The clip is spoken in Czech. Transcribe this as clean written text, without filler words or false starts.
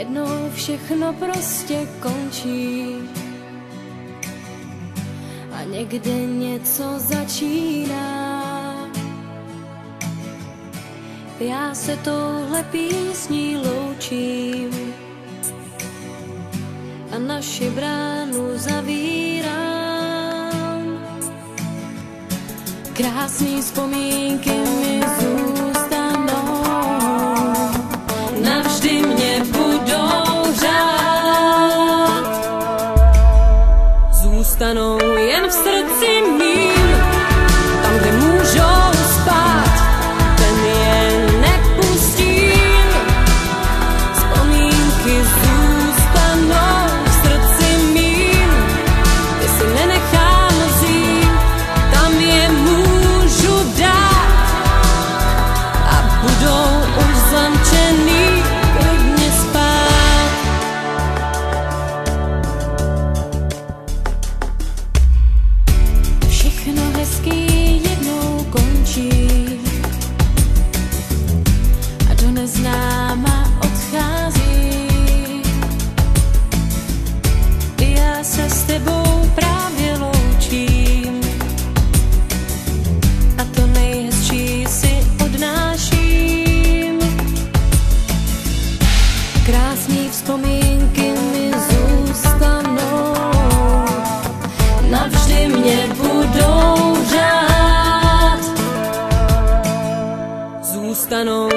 Jednou všechno prostě končí a někde něco začíná. Já se touhle písní loučím a naši bránu zavírám. Krásný vzpomínky mi zůstanou, navždy mě budou řád. Zůstanou jen v srdci mým, tam, kde můžou spát, ten je nepustím. Vzpomínky zůstanou v srdci mým, ty si nenechám vzít, tam je můžu dát a budou už zamčený klidně spát. Všechno hezký jednou končí a do neznáma odchází. Já se s tebou právě loučím a to nejhezčí si odnáším. Krásný vzpomínky mi zůstanou, navždy mě budou řád. Zůstanou